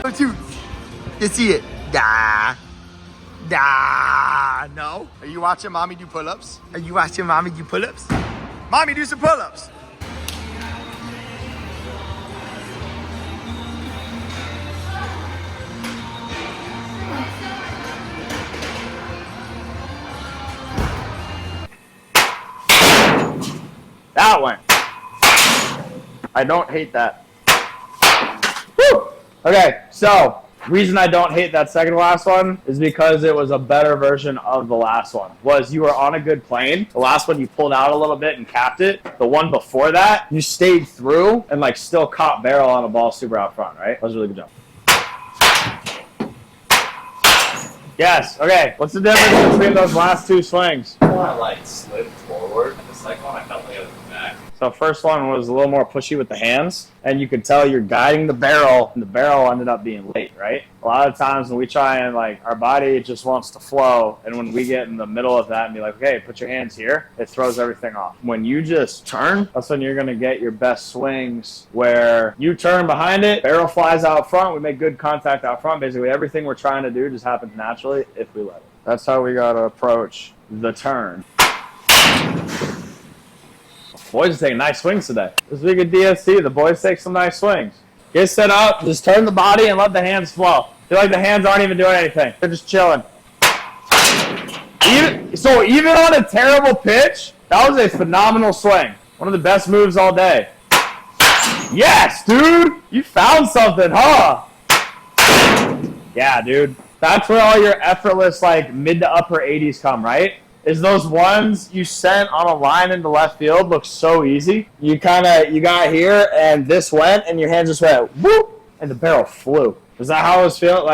Two. You see it? Da. Da. No. Are you watching mommy do pull-ups? Are you watching mommy do pull-ups? Mommy, do some pull-ups. That one. I don't hate that. Woo! Okay, so reason I don't hate that second last one is because it was a better version of the last one. Was you were on a good plane. The last one you pulled out a little bit and capped it. The one before that, you stayed through and like still caught barrel on a ball super out front, right? That was a really good job. Yes, okay. What's the difference between those last two swings? I like slid forward. The second one I felt like it was back. So first one was a little more pushy with the hands, and you could tell you're guiding the barrel, and the barrel ended up being late, right? A lot of times when we try and, like, our body just wants to flow, and when we get in the middle of that and be like, okay, put your hands here, it throws everything off. When you just turn, that's when you're going to get your best swings, where you turn behind it, barrel flies out front, we make good contact out front. Basically, everything we're trying to do just happens naturally if we let it. That's how we got to approach the turn. Boys are taking nice swings today. This week at DSC, the boys take some nice swings. Get set up, just turn the body and let the hands flow. Feel like the hands aren't even doing anything. They're just chilling. Even on a terrible pitch, that was a phenomenal swing. One of the best moves all day. Yes, dude! You found something, huh? Yeah, dude. That's where all your effortless, like, mid to upper 80s come, right? Is those ones you sent on a line into left field look so easy. You got here and this went and your hands just went whoop and the barrel flew. Is that how it was feeling?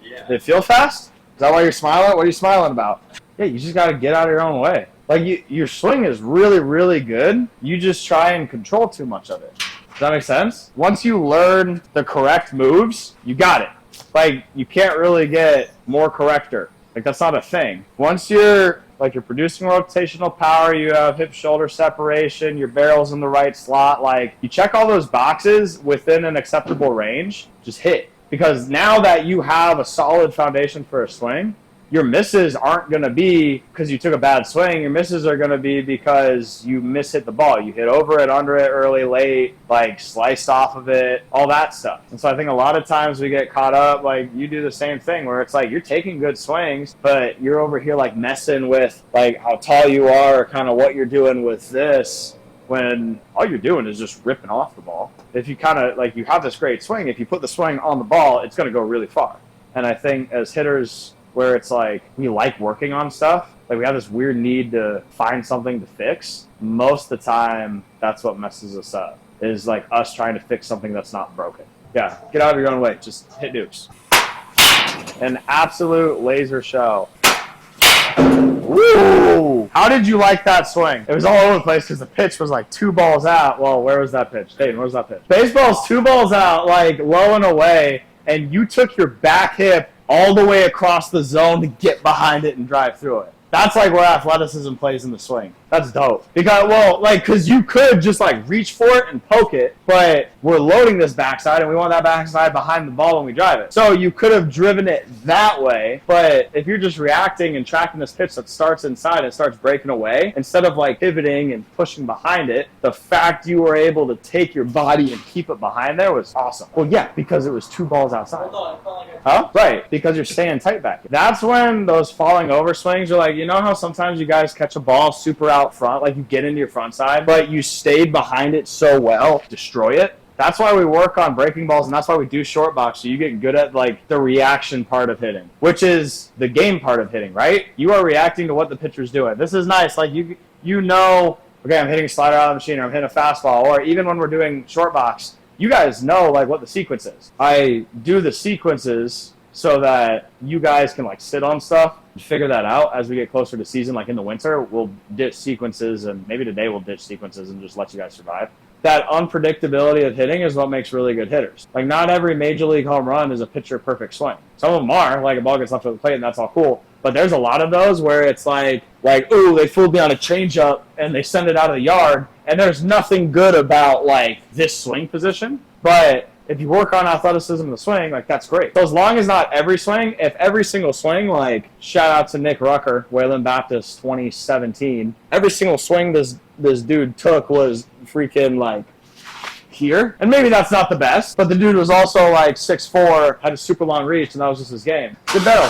Yeah. Did it feel fast? Is that why you're smiling? What are you smiling about? Yeah, you just got to get out of your own way. Like your swing is really, really good. You just try and control too much of it. Does that make sense? Once you learn the correct moves, you got it. Like you can't really get more corrector. Like, that's not a thing. Once you're producing rotational power, you have hip-shoulder separation, your barrel's in the right slot, like, you check all those boxes within an acceptable range, just hit. Because now that you have a solid foundation for a swing, your misses aren't going to be because you took a bad swing. Your misses are going to be because you mishit the ball. You hit over it, under it, early, late, like sliced off of it, all that stuff. And so I think a lot of times we get caught up, like you do the same thing where it's like you're taking good swings, but you're over here like messing with like how tall you are or kind of what you're doing with this when all you're doing is just ripping off the ball. If you kind of like you have this great swing, if you put the swing on the ball, it's going to go really far. And I think as hitters, where it's like we like working on stuff, like we have this weird need to find something to fix. Most of the time, that's what messes us up, is like us trying to fix something that's not broken. Yeah, get out of your own way. Just hit dukes. An absolute laser show. Woo! How did you like that swing? It was all over the place because the pitch was like 2 balls out. Well, where was that pitch? Dayton, where was that pitch? Baseball's 2 balls out, like low and away, and you took your back hip all the way across the zone to get behind it and drive through it. That's like where athleticism plays in the swing. That's dope. Because you could just like reach for it and poke it, but we're loading this backside and we want that backside behind the ball when we drive it. So you could have driven it that way, but if you're just reacting and tracking this pitch that starts inside and starts breaking away, instead of like pivoting and pushing behind it, the fact you were able to take your body and keep it behind there was awesome. Well, yeah, because it was 2 balls outside. Huh? Right, because you're staying tight back. That's when those falling over swings are like, you know how sometimes you guys catch a ball super out front, like you get into your front side, but you stayed behind it so well, destroy it? That's why we work on breaking balls, and that's why we do short box, so you get good at like the reaction part of hitting, which is the game part of hitting, right? You are reacting to what the pitcher's doing. This is nice. Like you know, okay, I'm hitting a slider out of the machine, or I'm hitting a fastball, or even when we're doing short box, you guys know like what the sequence is. I do the sequences so that you guys can like sit on stuff and figure that out as we get closer to season. Like in the winter, we'll ditch sequences, and maybe today we'll ditch sequences and just let you guys survive. That unpredictability of hitting is what makes really good hitters. Like not every major league home run is a pitcher perfect swing. Some of them are, like a ball gets left at the plate and that's all cool. But there's a lot of those where it's like, ooh, they fooled me on a changeup and they send it out of the yard, and there's nothing good about like this swing position. But if you work on athleticism in the swing, like that's great. So as long as not every swing, if every single swing, like shout out to Nick Rucker, Wayland Baptist 2017, every single swing this dude took was freaking like here. And maybe that's not the best, but the dude was also like 6'4", had a super long reach, and that was just his game. Good barrel.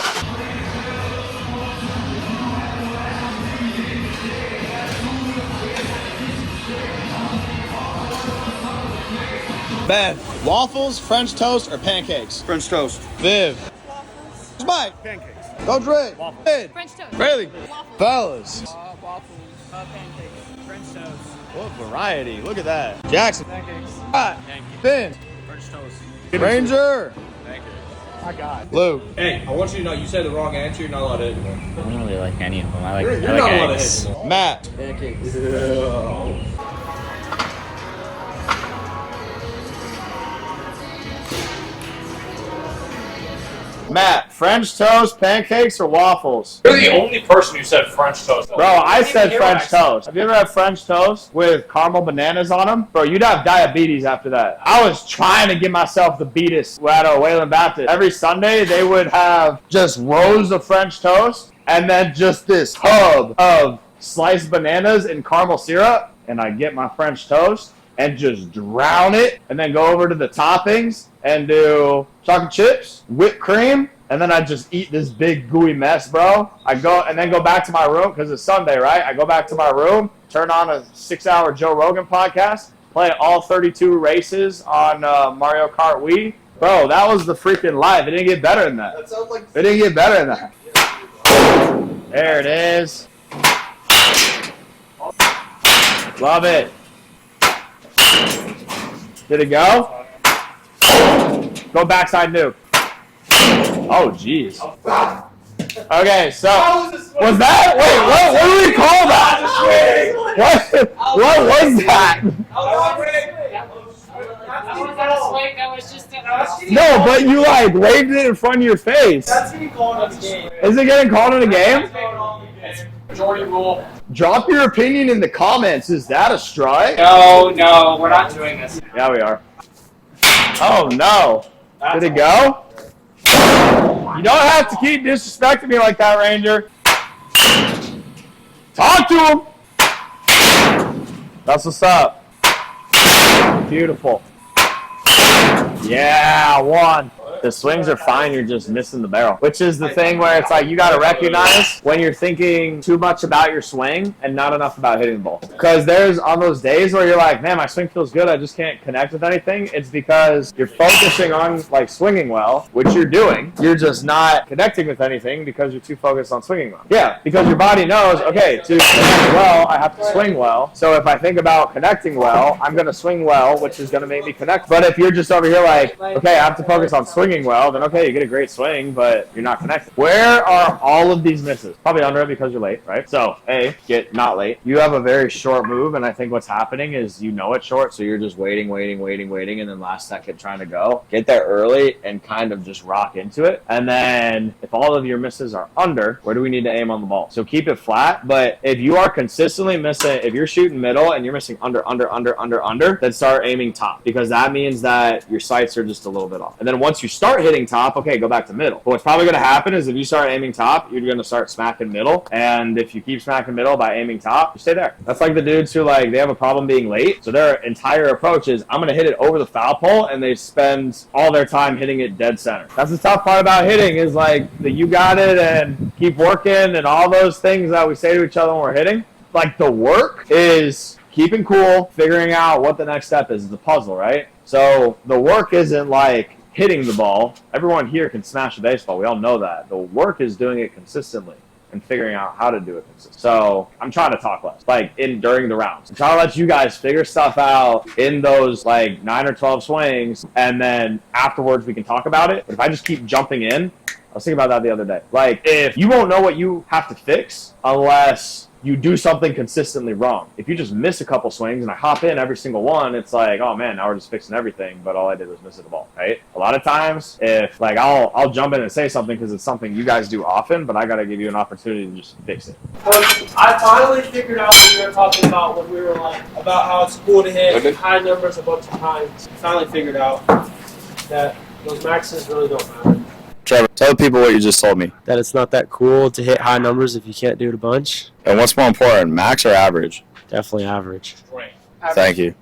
Ben, waffles, French toast, or pancakes? French toast. Viv. Waffles. Mike. Pancakes. Go Dre. Waffles. Ed. French toast. Bailey. Waffles. Fellas. Waffles. Pancakes. French toast. What variety. Look at that. Jackson. Pancakes. Scott. Ben. French toast. Ranger. I got it. Luke. Hey, I want you to know you said the wrong answer. You're not allowed to hit anymore. I don't really like any of them. I like, You're I not like allowed to eggs. hit anymore. Matt. Pancakes. Matt, French toast, pancakes, or waffles? You're the only person who said French toast. Bro, I didn't even said hear what French I said. toast. Have you ever had French toast with caramel bananas on them? Bro, you'd have diabetes after that. I was trying to give myself the beatus at Wayland Baptist. Every Sunday, they would have just rows of French toast and then just this hub of sliced bananas and caramel syrup. And I get my French toast and just drown it and then go over to the toppings and do chocolate chips, whipped cream, and then I just eat this big gooey mess, bro. I go and then go back to my room because it's Sunday, right? I go back to my room, turn on a 6-hour Joe Rogan podcast, play all 32 races on Mario Kart Wii. Bro, that was the freaking life. It didn't get better than that. That sounds like. It didn't get better than that. There it is. Love it. Did it go? Go backside nuke. Oh, jeez. Okay, so was that? Wait, what do we call that? What was that? No, but you like waved it in front of your face. That's getting called in the game. Is it getting called in a game? It's majority rule. Drop your opinion in the comments. Is that a strike? No, we're not doing this. Yeah, we are. Oh no. Did it go? You don't have to keep disrespecting me like that, Ranger. Talk to him. That's what's up. Beautiful. Yeah, one. The swings are fine, you're just missing the barrel. Which is the thing where it's like you got to recognize when you're thinking too much about your swing and not enough about hitting the ball. Because there's on those days where you're like, man, my swing feels good, I just can't connect with anything. It's because you're focusing on like swinging well, which you're doing. You're just not connecting with anything because you're too focused on swinging well. Yeah, because your body knows, okay, to connect well, I have to swing well. So if I think about connecting well, I'm going to swing well, which is going to make me connect. But if you're just over here like, okay, I have to focus on swinging well, then okay, you get a great swing, but you're not connected. Where are all of these misses? Probably under it because you're late, right? So, A, get not late. You have a very short move, and I think what's happening is you know it's short, so you're just waiting, and then last second trying to go. Get there early and kind of just rock into it. And then if all of your misses are under, where do we need to aim on the ball? So keep it flat, but if you are consistently missing, if you're shooting middle and you're missing under, then start aiming top, because that means that your sights are just a little bit off. And then once you start hitting top, okay, go back to middle. But what's probably going to happen is if you start aiming top, you're going to start smacking middle. And if you keep smacking middle by aiming top, you stay there. That's like the dudes who like, they have a problem being late. So their entire approach is, I'm going to hit it over the foul pole, and they spend all their time hitting it dead center. That's the tough part about hitting is like the you got it and keep working and all those things that we say to each other when we're hitting. Like the work is keeping cool, figuring out what the next step is. It's a puzzle, right? So the work isn't like hitting the ball. Everyone here can smash a baseball. We all know that. The work is doing it consistently and figuring out how to do it consistently. So I'm trying to talk less, like during the rounds. I'm trying to let you guys figure stuff out in those like 9 or 12 swings, and then afterwards we can talk about it. But if I just keep jumping in, I was thinking about that the other day. Like, if you won't know what you have to fix unless you do something consistently wrong. If you just miss a couple swings and I hop in every single one, it's like, oh man, now we're just fixing everything, but all I did was miss the ball, right? A lot of times, if like I'll jump in and say something because it's something you guys do often, but I gotta give you an opportunity to just fix it. I finally figured out what we were talking about when we were like about how it's cool to hit high numbers a bunch of times. Finally figured out. that those maxes really don't matter. Trevor, tell people what you just told me. That it's not that cool to hit high numbers if you can't do it a bunch. And what's more important, max or average? Definitely average. Thank you.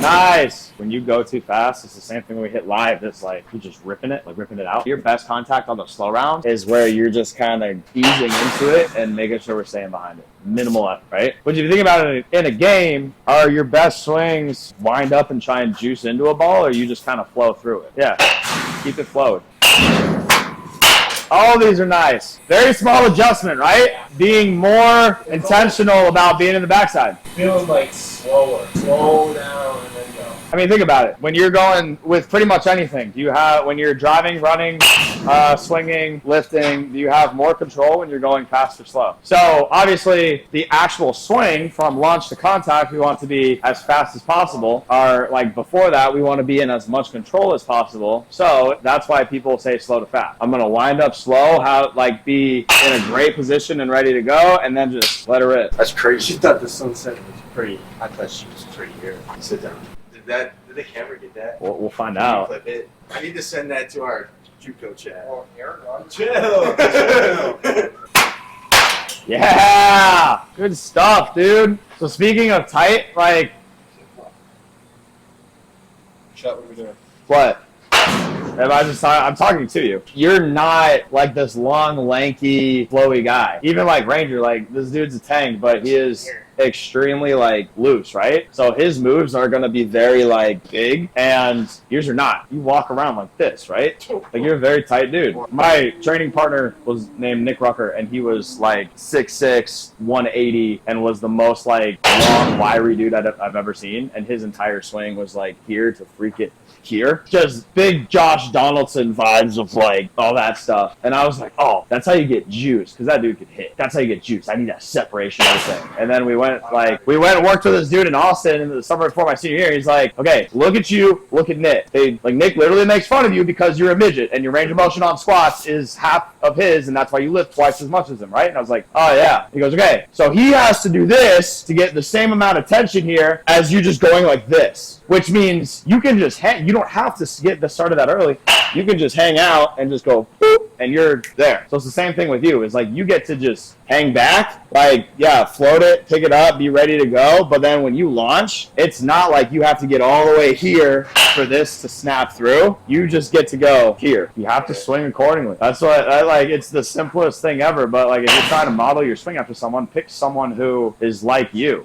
Nice. When you go too fast, it's the same thing when we hit live. It's like you're just ripping it out. Your best contact on the slow round is where you're just kind of easing into it and making sure we're staying behind it. Minimal effort, right? But if you think about it in a game, are your best swings wind up and try and juice into a ball, or you just kind of flow through it? Yeah, keep it flowed. All these are nice. Very small adjustment, right? Being more intentional about being in the backside. Feeling like slower. Slow down and then go. I mean, think about it. When you're going with pretty much anything, do you have, when you're driving, running, swinging, lifting, do you have more control when you're going fast or slow? So obviously the actual swing from launch to contact, we want to be as fast as possible. Or like before that, we want to be in as much control as possible. So that's why people say slow to fast. I'm going to wind up slow, be in a great position and ready to go, and then just let her rip. That's crazy. She thought the sunset was pretty. I thought she was pretty here. Sit down. Did the camera get that? We'll find Can you out. clip it? I need to send that to our JUCO chat. Oh, Aaron, Chill. Yeah, good stuff, dude. So speaking of tight, like, Shut, what are we doing? what? I'm talking to you. You're not like this long, lanky, flowy guy. Even like Ranger, like this dude's a tank, but he is extremely like loose, right? So his moves are gonna be very like big, and yours are not. You walk around like this, right? Like you're a very tight dude. My training partner was named Nick Rucker, and he was like 6'6", 180, and was the most like long, wiry dude I've ever seen. And his entire swing was like here to freak it here. Just big Josh Donaldson vibes of like all that stuff. And I was like, oh, that's how you get juice, because that dude could hit. That's how you get juice. I need that separation of everything. And then we went and worked with this dude in Austin in the summer before my senior year. He's like, okay, look at you, look at Nick. Nick literally makes fun of you because you're a midget and your range of motion on squats is half of his, and that's why you lift twice as much as him, right? And I was like, oh yeah. He goes, okay, so he has to do this to get the same amount of tension here as you just going like this, which means you can just you don't have to get the start of that early. You can just hang out and just go boop, and you're there. So it's the same thing with you. It's like you get to just hang back, float it, pick it up, be ready to go. But then when you launch, it's not like you have to get all the way here for this to snap through. You just get to go here. You have to swing accordingly. That's what it's the simplest thing ever. But like if you're trying to model your swing after someone, pick someone who is like you.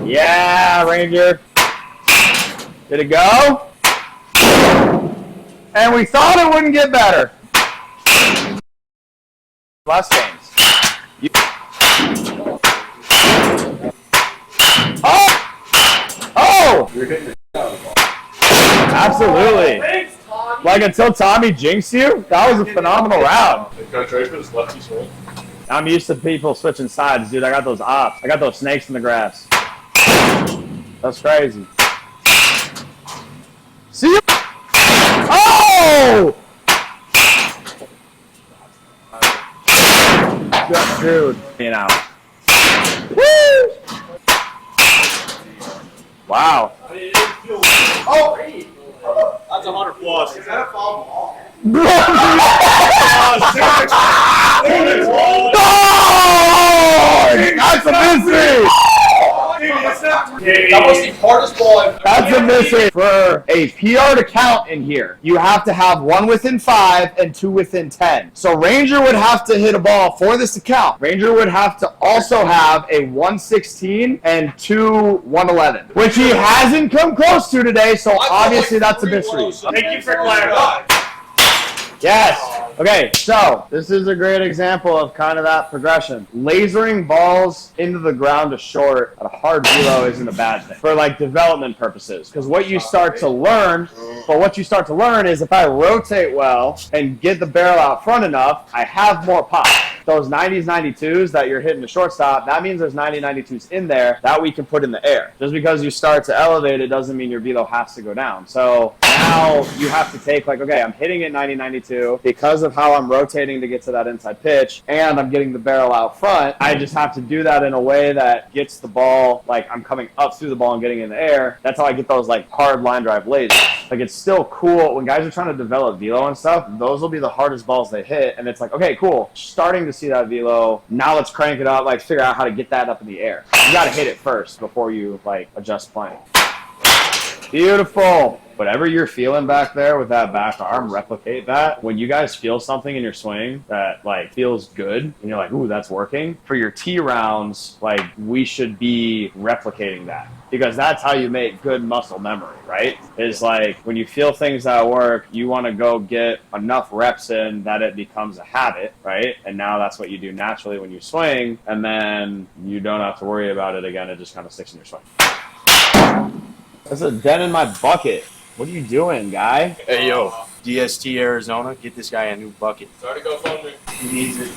Yeah, Ranger. Did it go? And we thought it wouldn't get better. Last games. Oh! Absolutely. Like until Tommy jinxed you, that was a phenomenal round. Coach Rayford's lefty swing. I'm used to people switching sides, dude. I got those ops. I got those snakes in the grass. That's crazy. See you. Oh! Good dude. You know. Woo! Wow. Oh! That's 100 plus. Is that a foul ball? That's a mystery! That was the hardest ball I've ever That's a mystery. For a PR to count in here, you have to have 1 within 5 and 2 within 10. So Ranger would have to hit a ball for this to count. Ranger would have to also have a 116 and 2 111, which he hasn't come close to today, so obviously that's a mystery. Thank you for clarifying. Yes. Okay, so this is a great example of kind of that progression. Lasering balls into the ground to short at a hard velo isn't a bad thing for like development purposes. Because what you start to learn, is if I rotate well and get the barrel out front enough, I have more pop. Those 90s, 92s that you're hitting the shortstop, that means there's 90, 92s in there that we can put in the air. Just because you start to elevate it doesn't mean your velo has to go down. So now you have to take like, okay, I'm hitting it 90, 92 because of how I'm rotating to get to that inside pitch and I'm getting the barrel out front. I just have to do that in a way that gets the ball, like I'm coming up through the ball and getting in the air. That's how I get those like hard line drive lasers. Like it's still cool when guys are trying to develop velo and stuff, those will be the hardest balls they hit. And it's like, okay, cool. Starting to see that velo. Now let's crank it up, like figure out how to get that up in the air. You got to hit it first before you like adjust playing. Beautiful. Whatever you're feeling back there with that back arm, replicate that. When you guys feel something in your swing that like feels good and you're like, ooh, that's working. For your T rounds, like we should be replicating that. Because that's how you make good muscle memory, right? Is like when you feel things that work, you want to go get enough reps in that it becomes a habit, right? And now that's what you do naturally when you swing, and then you don't have to worry about it again. It just kind of sticks in your swing. There's a dent in my bucket. What are you doing, guy? Hey, yo. DST Arizona, get this guy a new bucket. Sorry to go funding. He needs it.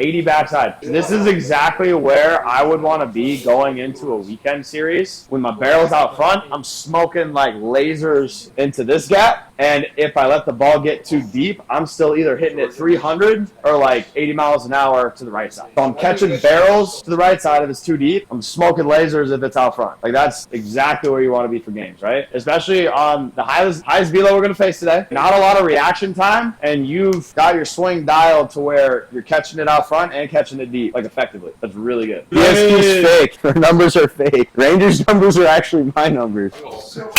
80 backside. This is exactly where I would want to be going into a weekend series. When my barrel's out front, I'm smoking like lasers into this gap. And if I let the ball get too deep, I'm still either hitting it 300 or like 80 miles an hour to the right side. So I'm catching barrels to the right side if it's too deep. I'm smoking lasers if it's out front. Like that's exactly where you want to be for games, right? Especially on the highest velo we're going to face today. Not a lot of reaction time, and you've got your swing dialed to where you're catching it out front and catching it deep, like effectively. That's really good. DST's fake. Her numbers are fake. Rangers' numbers are actually my numbers. Oh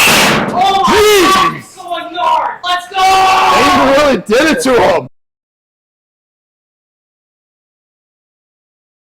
my God! Let's go! They really did it to him.